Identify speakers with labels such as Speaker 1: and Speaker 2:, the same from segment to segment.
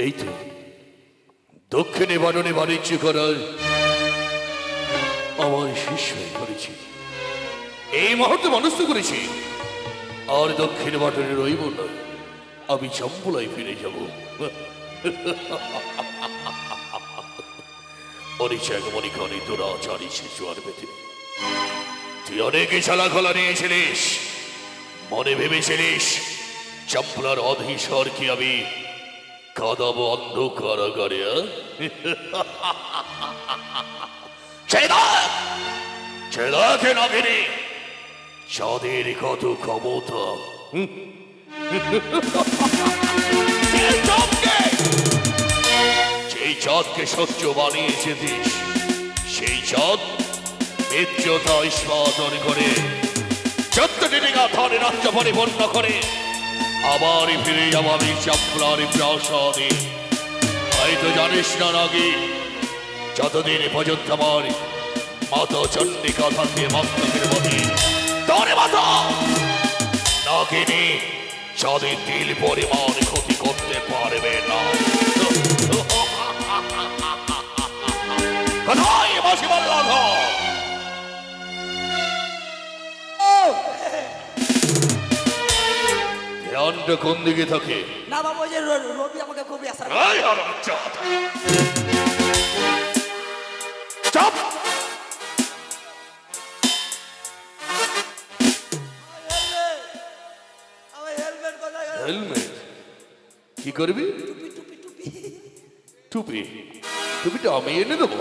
Speaker 1: এই তো দক্ষিণে বাননে বাণিজ্য করার আমার শিষ্য হয়ে পড়েছি। এই মুহূর্তে মনস্থ করেছি আর দক্ষিণ বাটনে রইব না, আমি চম্বলায় ফিরে যাব। অরিচাক মনিকনে তোরা চারি শিশু আর পেতে তুই অনেকে ছালা খোলা নিয়েছিলিস, মনে ভেবেছিলিস চম্পলার অধীশ্বর কি আমি কাদাবো অন্ধ কারাগারে? নাগিনী চাঁদের কত ক্ষমতা! যেই চাঁদকে সহ্য বানিয়েছিস সেই চাঁদ মিত্রতা ইস্পাতন করে 14টি ডিঙা ধরে রাজ্য পরিপূর্ণ করে আবার ফিরে যাবো আমি চম্পলার প্রাসাদে। হয়তো জানিস না নাকি, যতদিন পর্যন্ত আমার মাতা চন্ডিকা থাকে মস্তকের মধ্যে ধরে মাতা নাগিনী চাঁদের তিল পরিমাণ ক্ষতি করতে পারবে না। কোথায় বাসি বল্লভ? ধ্যানটা কোন দিকে থাকে?
Speaker 2: না বাবু, ওই যে রবি আমাকে খুবই আশা।
Speaker 1: চাপ! হেলমেট কি করবি? টুপি? টুপিটা আমি এনে দেবো।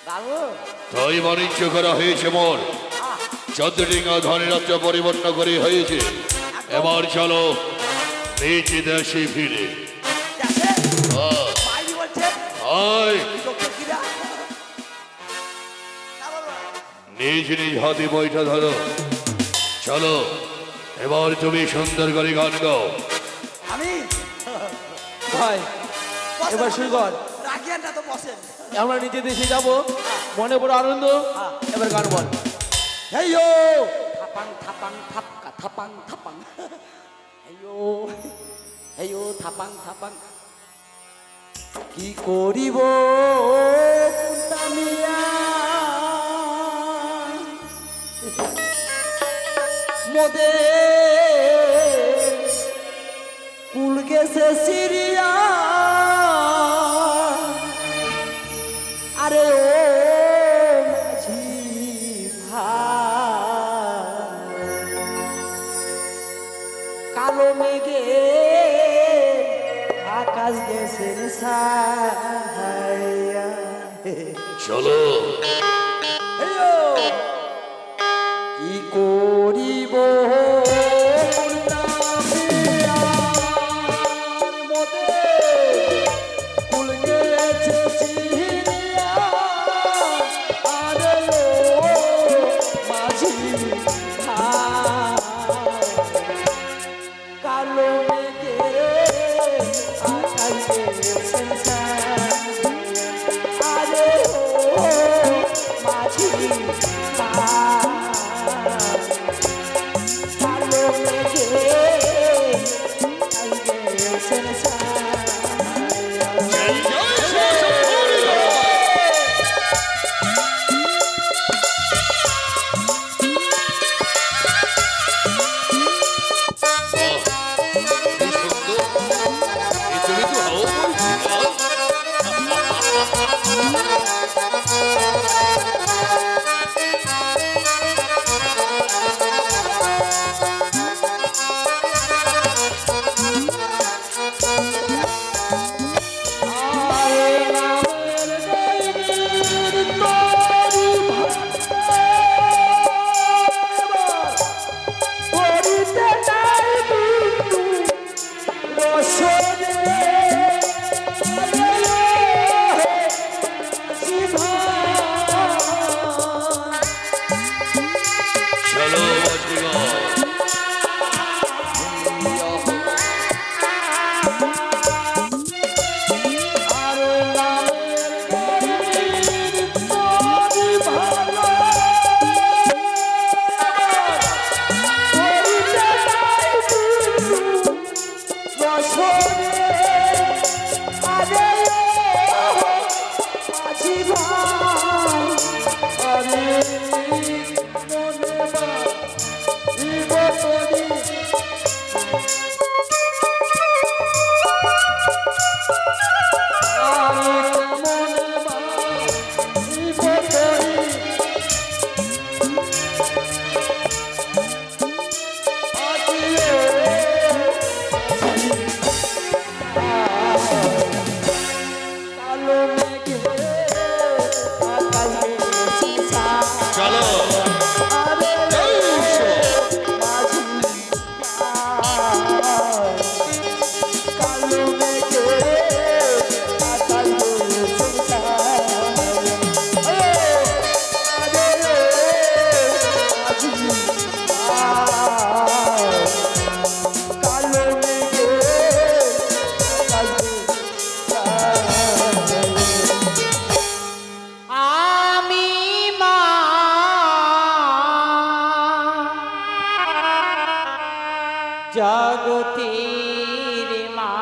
Speaker 2: বাবু
Speaker 1: তাই বাণিজ্য করা হয়েছে মোর, 14 ডিঙা ধনের রাজ্য পরিবর্তন করে হয়েছে। এবার চলো নিজ দেশে ফিরে। নিজ নিজ হাতে বইটা ধরো, চলো এবার তুমি সুন্দর করে গান গাও।
Speaker 2: আমি
Speaker 3: ভাই এবার শুরু কর।
Speaker 2: রাখিয়ানটা তো বসেন।
Speaker 3: আমরা নিজে দেশে যাব, মনে বড় আনন্দ। এবার গান বল।
Speaker 2: হেইয়ো থাপাং থাপাং থাপকা থাপাং থাপাং, হেইয়ো হেইয়ো থাপাং থাপাং। কি করিব কুন্তামিয়া মোদে কুল গেছে সিরিয়া। আরে ও মাঝি ভাই, কালো মেঘে আকাশ গেছে ছায়া।
Speaker 1: চলো
Speaker 2: কি করিব জগতের মা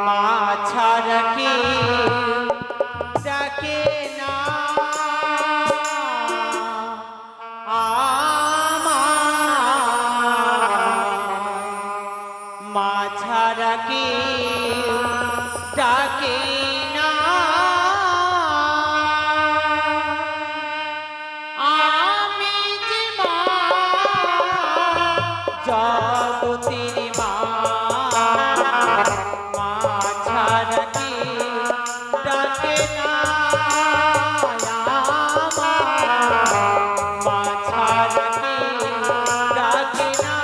Speaker 2: মা ছাড়া কেউ ডাকে না মা ছাড়া কেউ ডাকে না আমি যে মা জগতের মা মা ছাড়া কেউ ডাকে না মা ছাড়া কেউ ডাকে না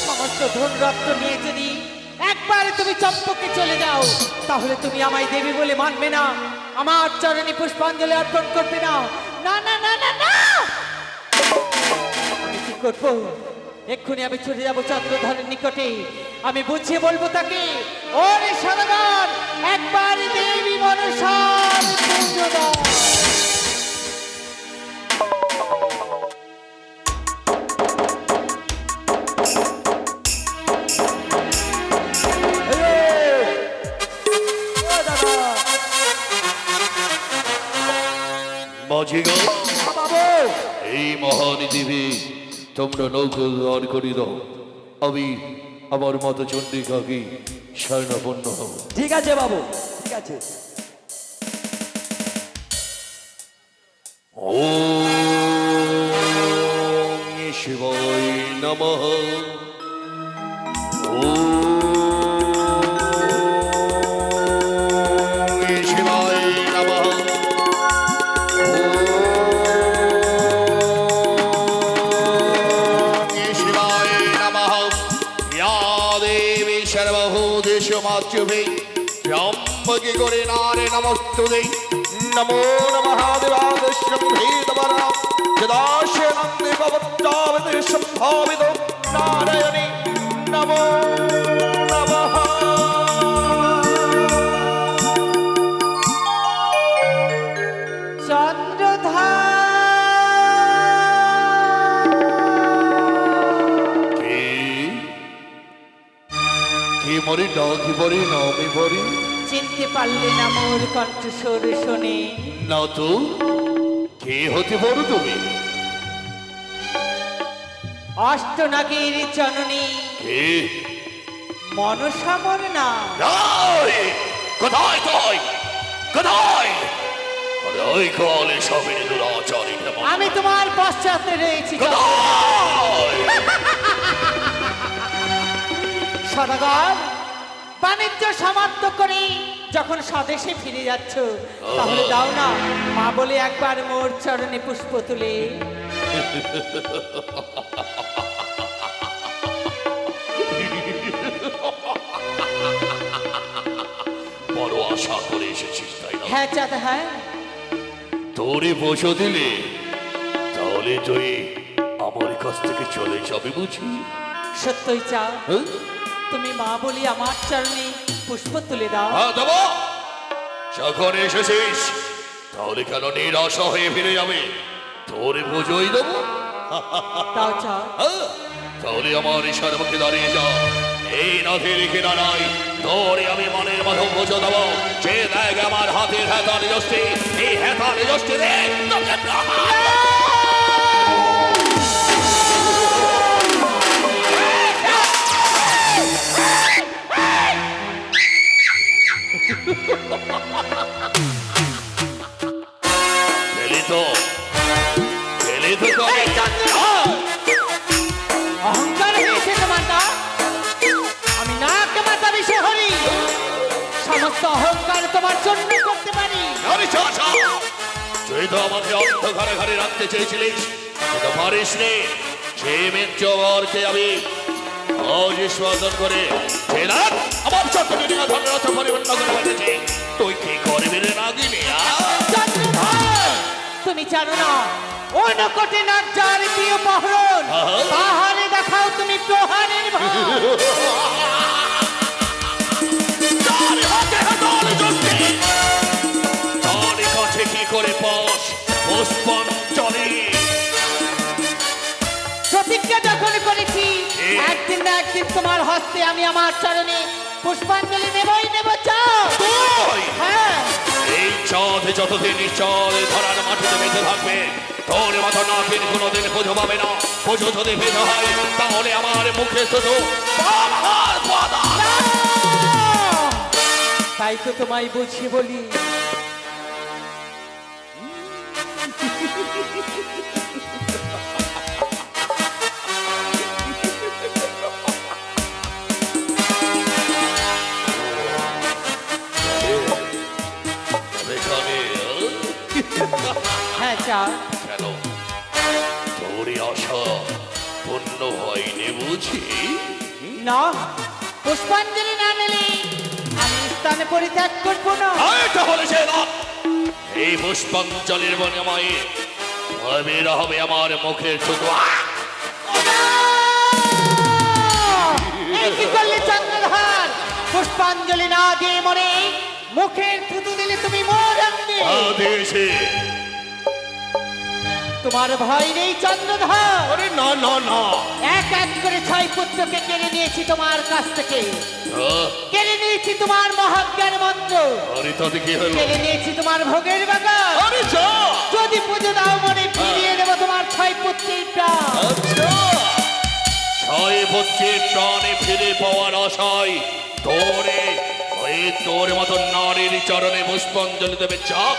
Speaker 2: সমস্ত ধন রত্ন নিয়ে যদি একবারে তুমি চম্পকে চলে যাও তাহলে তুমি আমায় দেবী বলে মানবে না, আমার চরণে পুষ্পাঞ্জলি অর্পণ করবে না। না না না না না, আমি কি করবো? এক্ষুনি আমি ছুটে যাবো চন্দ্রধরের নিকটে, আমি বুঝিয়ে বলবো তাকে, ওরে সদাগর একবার দেবী মনসার পুজো দাও।
Speaker 1: এই মহান দেবী তোমরা নৌকো ধার করি দাও, আমি আমার মতো চন্ডিকাকে স্বর্ণপূর্ণ হব।
Speaker 3: ঠিক আছে বাবু, ঠিক আছে।
Speaker 1: ওম শিবায় নমঃ। ওম শিবায় নমঃ। ওম শিবায় নমঃ। ইয়া দেবী সর্বভূতেষু মাতৃভূমি ত্র্যম্বকে করে নারে নমস্তুতে। নমো নমঃ দেবাদস্যং ভেদবরাম যদাশনন্দে ভবত্তাবতে সম্ভাবিত নারায়ণী নমো নমঃ।
Speaker 2: চন্দ্রধর
Speaker 1: কি মরি ডাকি পরি নামি পরি
Speaker 2: চিনতে পারলে না মোর কণ্ঠস্বর শুনে?
Speaker 1: না তো কে হতে পারো তুমি?
Speaker 2: অষ্টনাগের জননী
Speaker 1: কে?
Speaker 2: মনসা মোর না।
Speaker 1: নাই! কোথায় তুই? কোথায়? আরে ওই কলে সবিনী দুরাচারী কেমন?
Speaker 2: আমি তোমার পশ্চাতে রয়েছি।
Speaker 1: কোথায়?
Speaker 2: সদাগর, বাণিজ্য সমাপ্ত করে যখন স্বদেশে ফিরে যাচ্ছ, তাহলে দাও না মা বলে একবার মোর চরণে পুষ্প তুলে।
Speaker 1: বড় আশা করে এসেছিস তাই না?
Speaker 2: হ্যাঁ চাঁদ, হ্যাঁ।
Speaker 1: তোরে বোঝো দিলে তাহলে তুই আমার কাছ থেকে চলে যাবে বুঝি?
Speaker 2: সত্যই চাও
Speaker 1: হ্যাঁ?
Speaker 2: তুমি মা বলি আমার চরণে পুষ্প তুলে দাও।
Speaker 1: হ্যাঁ দেবো। যখন এসেছিস তাহলে কেন নিরাশা হয়ে ফিরে যাবে? তোরে বোঝোই দেবো।
Speaker 2: তাও চাও
Speaker 1: হ্যাঁ, তাহলে আমার ঈশ্বর মুখে দাঁড়িয়ে যা। এই নথি লিখে দাঁড়াই তোরে আমি মনের মতো বোঝো দেবো। যে দেখ আমার হাতের হেতা নিজস্তি, এই হেতা নিজস্তি দেখ তোকে পেলি তো
Speaker 2: এই চন্দ্র! অহংকার হয়েছে তোমার না? আমি নাক মাথা বিষে হরি, সমস্ত অহংকার তোমার জন্য করতে পারি।
Speaker 1: আরে চাচা, তুই তো আমাকে অন্ধকারে ঘরে রাখতে চেয়েছিলিস, তুই তো পারিস নে। সে মিত্রবরকে আমি অজিস্বাদন করে সে রাত আমার চতুর্দিকে ধনরথ পরিবর্তন করে বেঁচেছে। তুই কি করবি রে নাগিনী?
Speaker 2: চন্দ্রধর, তুমি জানো না অনকটে নাক যার প্রিয় পহরণ, তাহারে দেখাও তুমি প্রহারের ভাব।
Speaker 1: তার হাতে হাতল জুটে, তার কাছে কি করে পাস পুষ্পাঞ্জলি?
Speaker 2: প্রতিজ্ঞা যখন করেছি একদিন না একদিন তোমার হস্তে আমি আমার চরণে পুষ্পাঞ্জলি নেবই নেব। চাও?
Speaker 1: তুই
Speaker 2: হ্যাঁ।
Speaker 1: এই চাঁদ যতদিন নিশ্চল ধরার মাটিতে বেঁচে থাকবে, তোর মতো নাকিন কোনোদিন পুজো পাবে না। পুজো যদি পেতে হয় তাহলে আমার মুখে শুধু বাবার পদা।
Speaker 2: না! তাই তো তোমায় বুঝিয়ে বলি,
Speaker 1: এখানে
Speaker 2: হ্যাঁ চা
Speaker 1: কেন তোরই আশা পূর্ণ হয়নি বুঝি?
Speaker 2: না, পুষ্পাঞ্জলি না নিলে আমি স্থানে পরিত্যাগ করবো না।
Speaker 1: তাহলে সে না, এই পুষ্পাঞ্জলির বিনিময়ে বের হবে আমার মুখের শুধু
Speaker 2: এই কি করলে চন্দ্রধর? পুষ্পাঞ্জলি না দিয়ে মরে মুখের থুতু দিলে তুমি মরবে।
Speaker 1: আদেশে।
Speaker 2: তোমার ভয় নেই চন্দ্রধর?
Speaker 1: আরে না না না,
Speaker 2: এক এক করে 6 পুত্রকে কেড়ে নিয়েছি তোমার কাছ থেকে,
Speaker 1: আহ,
Speaker 2: কেড়ে নিয়েছি তোমার মহাজ্ঞান মন্ত্র,
Speaker 1: আরে তাতে কি হলো?
Speaker 2: কেড়ে নিয়েছি তোমার ভোগের বাগান।
Speaker 1: আরে যা।
Speaker 2: যদি পুজো দাও মনে ফিরিয়ে দেবো তোমার 6 পুত্রের প্রাণ।
Speaker 1: আচ্ছা, 6 পুত্রের প্রাণে ফিরে পাওয়ার মহাশয় তোর মতো নারীর চরণে পুষ্পাঞ্জলি দেবে চাপ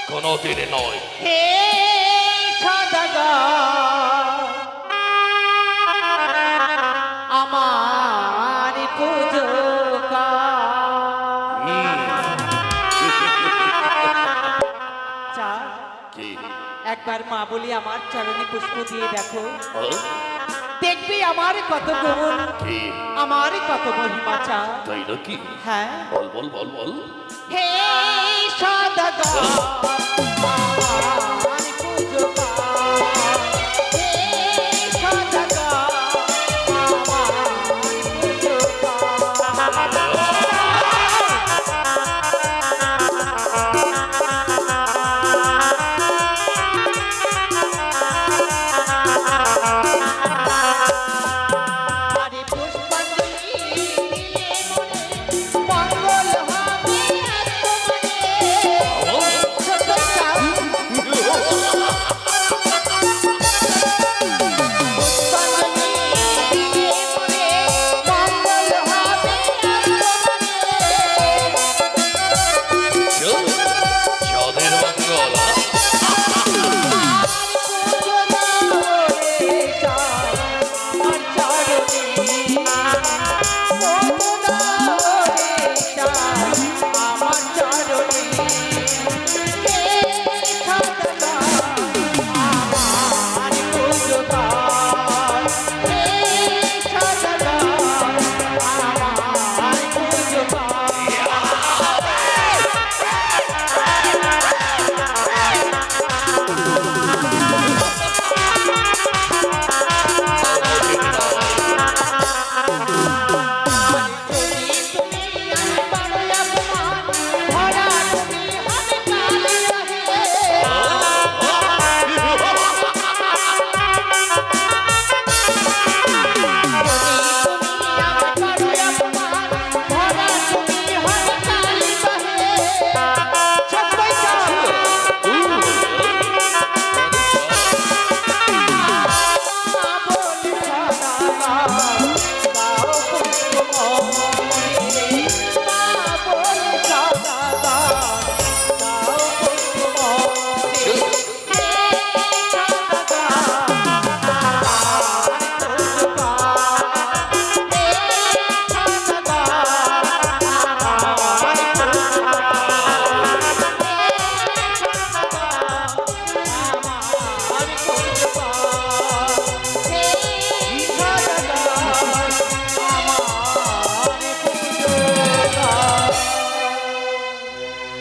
Speaker 1: কোনদিন নয়।
Speaker 2: হে সদাগর আমার পুজো
Speaker 1: কি
Speaker 2: একবার মা বলি আমার চরণে পুষ্প দিয়ে দেখো,
Speaker 1: ও?
Speaker 2: দেখবি আমার কত গুণ,
Speaker 1: কি
Speaker 2: আমার কত মহিমা চা।
Speaker 1: তাই নাকি?
Speaker 2: হ্যাঁ,
Speaker 1: বল বল বল বল।
Speaker 2: হে সদাগর আমার পুজো হে সদাগর আমার পুজো আরে পুষ্পাঞ্জলি দিলে মনে মঙ্গল হবে আত্মমনে। ছোট চাঁদ পুষ্পাঞ্জলি দিলে মনে মঙ্গল হবে আত্মমনে।
Speaker 1: চাঁদের মঙ্গল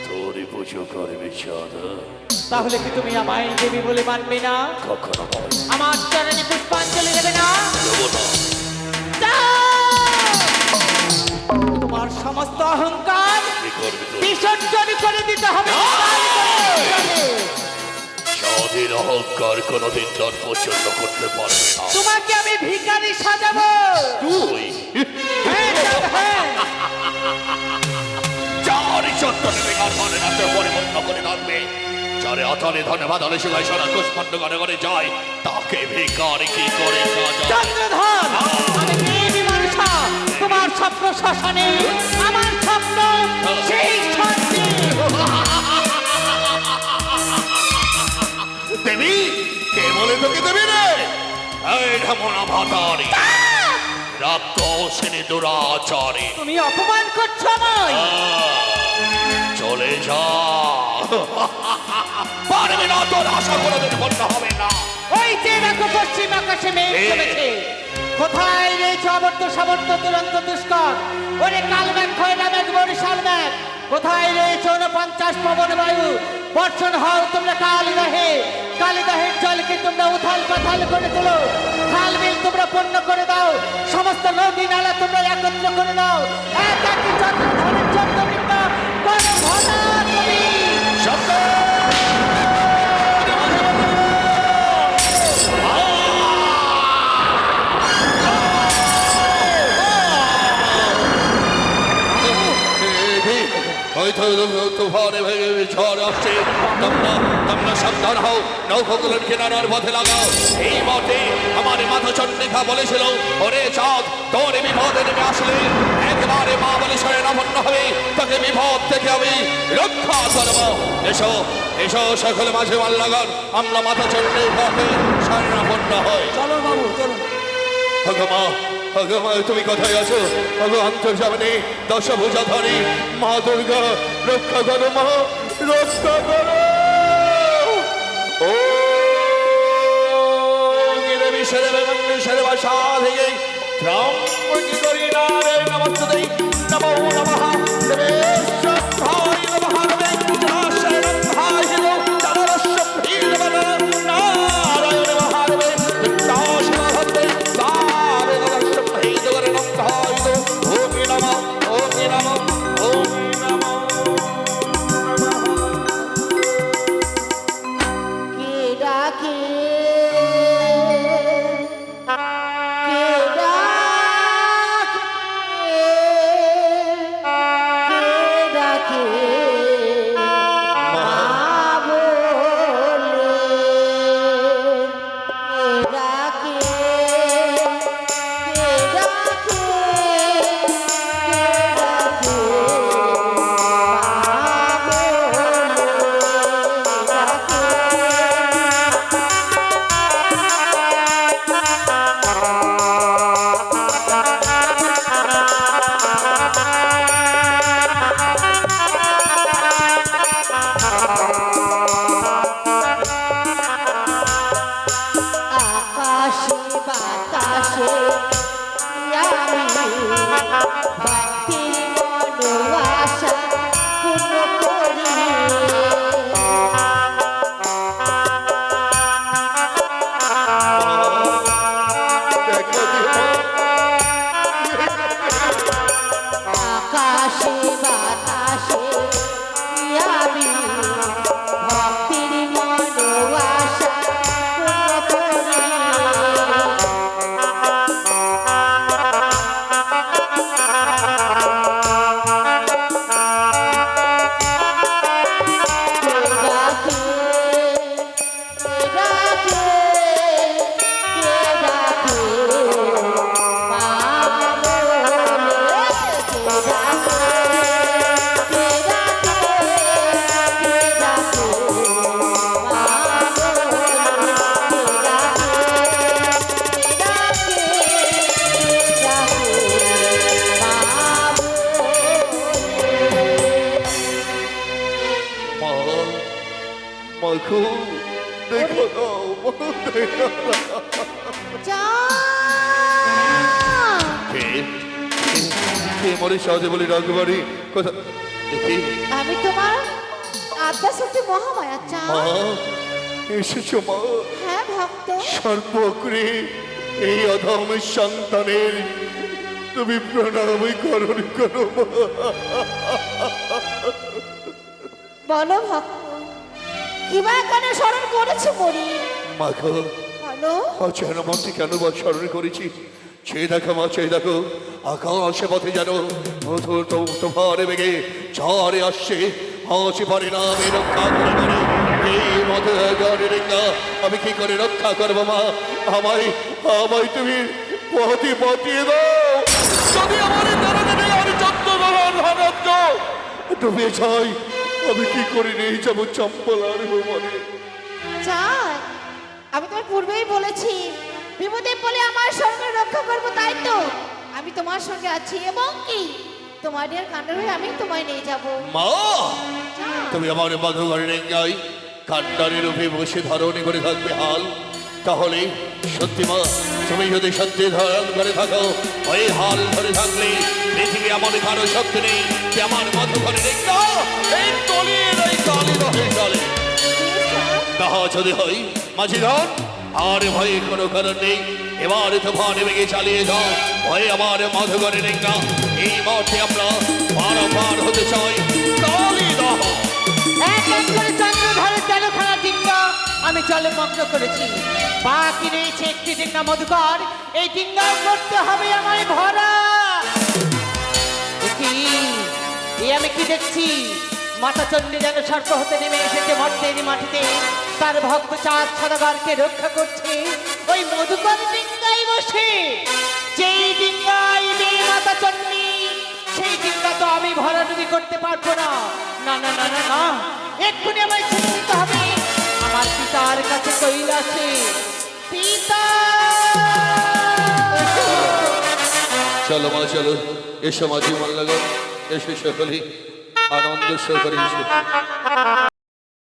Speaker 1: তোরই পুজো করবে চাঁদা।
Speaker 2: তাহলে কি তুমি আমায় দেবী বলে মানবে না?
Speaker 1: কখনো নয়,
Speaker 2: আমার চরণে পুষ্পাঞ্জলি দেবে না?
Speaker 1: দেবো না।
Speaker 2: যাও! তোমার সমস্ত অহংকার
Speaker 1: কি করবি তুই?
Speaker 2: বিসর্জন করে দিতে হবে।
Speaker 1: চাঁদের অহংকার কোনোদিন তোর পছন্দ করতে পারবে না।
Speaker 2: তোমাকে আমি ভিখারি সাজাবো।
Speaker 1: তুই
Speaker 2: হ্যাঁ, চাঁদ, হ্যাঁ।
Speaker 1: চারি চত্বরে বেকার মনে রাখতে পরিপূর্ণ করে রাখবে। চারে অতলে ধনে বাদলে শিলায় সোনা কুষ্মাণ্ড ঘরে ঘরে যায়, তাকে ভিকারি কি করে সাজা?
Speaker 2: চন্দ্রধর, আমি দেবী মনসা, তোমার স্বপ্ন শ্মশানে, আমার স্বপ্ন সেই শান্তি।
Speaker 1: দেবী কে বলে তোকে দেবী রে? এই ঢামনা ভাতারি রাক্ষসিনী দুরাচারী,
Speaker 2: তুমি অপমান করছো আমায়।
Speaker 1: চলে যা। পারবে না, তোর আশা কোনোদিন পূর্ণ হবে না।
Speaker 2: ওই যে দেখো পশ্চিম আকাশে মেঘ
Speaker 1: এ।
Speaker 2: জমেছে, কোথায় রয়েছে অবর্ত সাবর্ত দুরন্ত দুষ্কর? ওরে কাল মেঘ খয়রা মেঘ বরিশাল মেঘ, কোথায় রয়েছে 49 পবন বায়ু? বর্ষণ হও তোমরা কালিদাহের জলকে তোমরা উথাল পাথাল করে তোলো, খাল বিল তোমরা পূর্ণ করে দাও, সমস্ত নদী নালা তোমরা একত্র করে দাও। এক একটি চন্দ্রধরের চন্দ্রবৃন্দ করো ভরা তুমি।
Speaker 1: তুফানে ভেঙে ঝড় আসছে, তোমরা সাবধান হও, নৌকোগুলোর কিনারার পথে লাগাও। এই মতে আমার মাথা চন্ডিকা বলেছিল, ওরে চাঁদ তোর বিপদে নেমে আসলে শরণাপন্ন হবে, তাকে বিপদ থেকে আমি রক্ষা করব। এসো এসো সকলে মাঝে মাল লাগান, আমরা মাথা চন্ডের পথে শরণাপন্ন হই।
Speaker 3: চলো বাবু চলো।
Speaker 1: ভগমা ভগমা, তুমি কোথায় আছো? ভগ অন্তর্যামিনী দশভুজাধারী মা দুর্গা, রক্ষা করো মা, রক্ষা করো। ও গিরবি শরবে মন্দির শরবা সাধে ত্রাম্বকি করি নারে নমস্তে নমো নমঃ দেবেশ্বরায় নমঃ দেবেশ্বরায় নমঃ চরবশ্য ভীরবন নারায়ণ মহাদেবে বিদ্যাশনাহতে সারে নমস্য ভীরবন নমঃ ওম নমঃ ওম নমঃ ওম নমঃ।
Speaker 2: কে ডাকে
Speaker 1: দেখো দেখো দেখো কে কে মরে সহজে বলি রাজবাড়ি কোথা দেখি।
Speaker 4: আমি তোমার আদ্যাশক্তি মহামায়া চাঁদ।
Speaker 1: মা এসেছো মা,
Speaker 4: হ্যাঁ ভক্ত।
Speaker 1: সর্বক্রে এই অধমের সন্তানের তুমি প্রণাম করো করো মা।
Speaker 4: বলো ভক্ত, কিবা কেন স্মরণ করেছো মরি?
Speaker 1: মা গো,
Speaker 4: বলো।
Speaker 1: অচেন মন্ত্রী কেন বা স্মরণ করেছি? চেয়ে দেখো মা, চেয়ে দেখো, আকাশে পথে যেন মধুর তোমারে বেগে ঝড়ে আসছে, হাসি পারে না আমি রক্ষা করে বলে এই মধু রেঙ্গা আমি কি করে রক্ষা করবো মা? আমায় আমায় তুমি পথে পথিয়ে দাও। যদি আমার ডুবে যাই আমি কি করে নিয়ে যাবো চম্পলার মানে?
Speaker 4: চাঁদ, আমি তোমার পূর্বেই বলেছি বিপদে বলে আমার সঙ্গে রক্ষা করবো, তাই তো আমি তোমার সঙ্গে আছি এবং কি তোমাদের কাণ্ডের হয়ে আমি তোমায় নিয়ে যাবো।
Speaker 1: মা
Speaker 4: চাঁদ,
Speaker 1: তুমি আমার মধু ঘরে রেঙ্গাই কান্ডারের রূপে বসে ধারণী করে থাকবে হাল, তাহলে সত্যি মা তুমি যদি সত্যি ধারণ করে থাকো ওই হাল ধরে থাকলে পৃথিবী আমার কারো শক্তি নেই যে আমার মধু ঘরে রেঙ্গা এই তলিয়ে এই কালে রহে চলে। তাহা যদি হয় মাঝি ধন আর ভয়ে কোনো কারণ নেই, এবার তুফান বেগে চালিয়ে যাও ভয়ে আমার মধু ঘরে রেঙ্গা এই মাঠে আমরা পারাপার হতে চাই। কালী দহ
Speaker 2: এক এক করে চন্দ্রধারে 13খানা ডিঙ্গা আমি জলে মগ্ন করেছি, বাকি রয়েছে একটি ডিঙ্গা মধুকর, এই ডিঙ্গা করতে হবে আমায় ভরা। কি এই আমি কি দেখছি? মাতা চণ্ডী যেন সর্প হতে নেমে এসেছে মর্তের মাটিতে, তার ভক্ত চাঁদ সদাগরকে রক্ষা করছে ওই মধুকর ডিঙ্গায় বসে। যেই ডিঙ্গায় দেবী মাতা চণ্ডী সেই ডিঙ্গা কিন্তু আমি ভরাডুবি করতে পারবো না। না না না না না, এক্ষুনি আমায় ছেড়ে দিতে হবে আমার পিতার কাছে কৈলাসে। পিতা!
Speaker 1: চলো মা চলো, এসো মা জীবন লাগো, এসো সকলে আনন্দ সহকারে এসো।